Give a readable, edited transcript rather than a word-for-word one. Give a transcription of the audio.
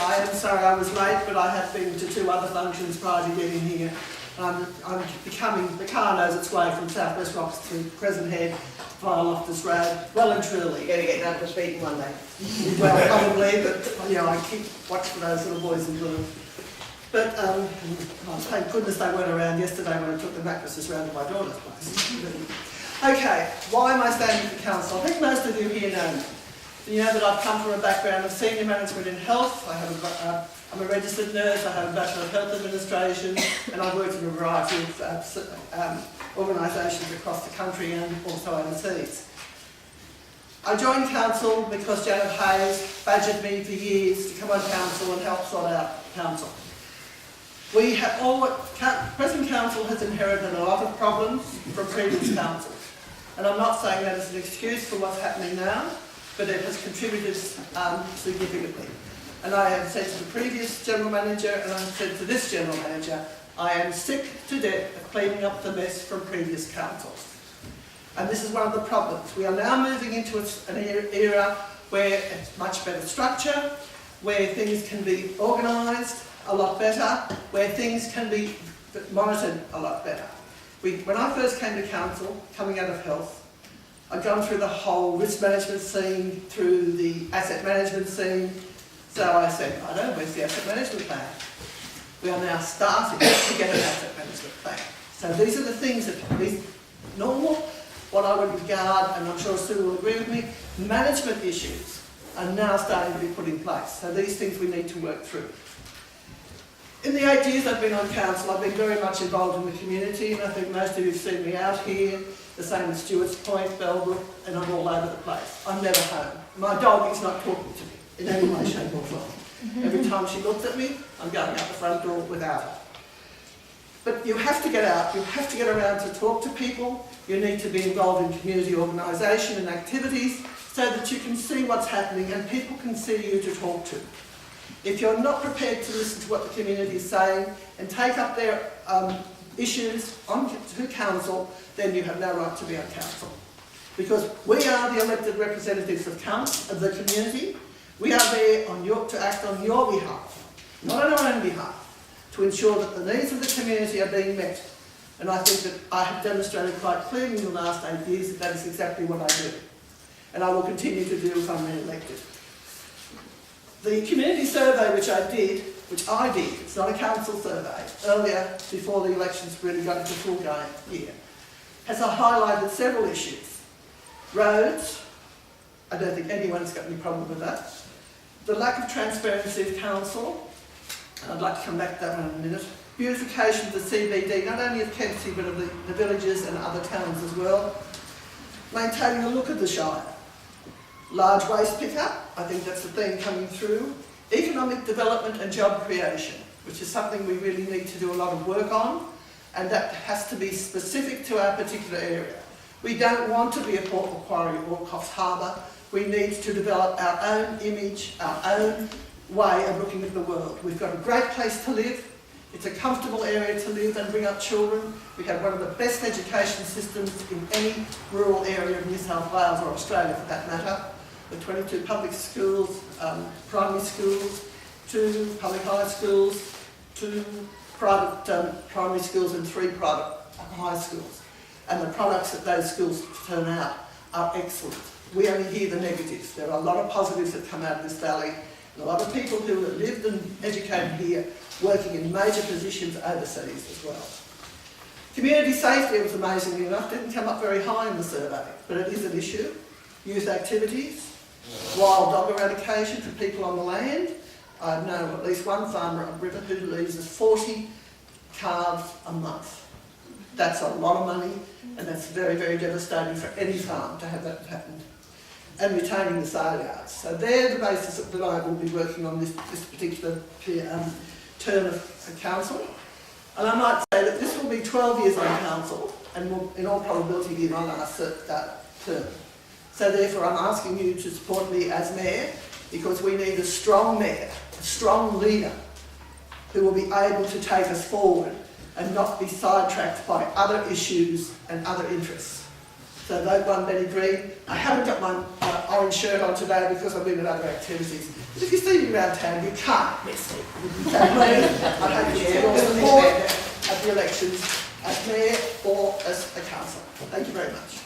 I am sorry I was late, but I have been to 2 other functions prior to getting here. I'm becoming, the car knows its way from South West Rocks to Crescent Head via Loftus Road, well and truly. You're going to get down to speed in one day. Well, probably, but you know, I keep watch for those little boys in blue. But thank goodness they weren't around yesterday when I took the mattresses round to my daughter's place. Okay, why am I standing for council? I think most of you here know me. You know that I've come from a background of senior management in health. I'm a registered nurse, I have a Bachelor of Health Administration, and I've worked in a variety of organisations across the country and also overseas. I joined council because Janet Hayes badgered me for years to come on council and help sort out council. Present council has inherited a lot of problems from previous councils, and I'm not saying that as an excuse for what's happening now, but it has contributed significantly. And I have said to the previous general manager, and I have said to this general manager, I am sick to death of cleaning up the mess from previous councils. And this is one of the problems. We are now moving into an era where it's much better structure, where things can be organised a lot better, where things can be monitored a lot better. When I first came to council, coming out of health, I'd gone through the whole risk management scene, through the asset management scene. So I said, I don't know, where's the asset management plan? We are now starting to get an asset management plan. So these are the things that, these normal, what I would regard, and I'm sure Sue will agree with me, management issues are now starting to be put in place. So these things we need to work through. In the 8 years I've been on council, I've been very much involved in the community, and I think most of you have seen me out here, the same as Stewart's Point, Bellbrook, and I'm all over the place. I'm never home. My dog is not talking to me in any way, shape or form. Every time she looks at me, I'm going out the front door without her. But you have to get out, you have to get around to talk to people, you need to be involved in community organisation and activities so that you can see what's happening and people can see you to talk to. If you're not prepared to listen to what the community is saying and take up their issues to council, then you have no right to be on council. Because we are the elected representatives of the community. We are there to act on your behalf, not on our own behalf, to ensure that the needs of the community are being met. And I think that I have demonstrated quite clearly in the last 8 years that that is exactly what I do. And I will continue to do if I'm re-elected. The community survey which I did, it's not a council survey, earlier before the elections really got into full going here, has highlighted several issues. Roads, I don't think anyone's got any problem with that. The lack of transparency of council, and I'd like to come back to that one in a minute. Beautification of the CBD, not only of Kempsey but of the villages and other towns as well. Maintaining the look of the Shire. Large waste pickup, I think that's the theme coming through. Economic development and job creation, which is something we really need to do a lot of work on, and that has to be specific to our particular area. We don't want to be a Port Macquarie or Coffs Harbour. We need to develop our own image, our own way of looking at the world. We've got a great place to live. It's a comfortable area to live and bring up children. We have one of the best education systems in any rural area of New South Wales or Australia for that matter. The 22 public schools, primary schools, 2 public high schools, 2 private primary schools and 3 private high schools. And the products that those schools turn out are excellent. We only hear the negatives. There are a lot of positives that come out of this valley, and a lot of people who have lived and educated here working in major positions overseas as well. Community safety, was amazingly enough, didn't come up very high in the survey, but it is an issue. Youth activities, wild dog eradication for people on the land. I know at least one farmer up river who loses 40 calves a month. That's a lot of money, and that's very, very devastating for any farm to have that happen. And retaining the sale yards. So they're the basis that I will be working on this particular term of council. And I might say that this will be 12 years on council, and will in all probability be my last term. So therefore I'm asking you to support me as mayor, because we need a strong mayor, a strong leader, who will be able to take us forward and not be sidetracked by other issues and other interests. So vote 1 Benny Green. I haven't got my orange shirt on today because I've been at other activities. But if you see me around town, you can't miss me. So please, I hope you get your support at the elections as mayor or as a councillor. Thank you very much.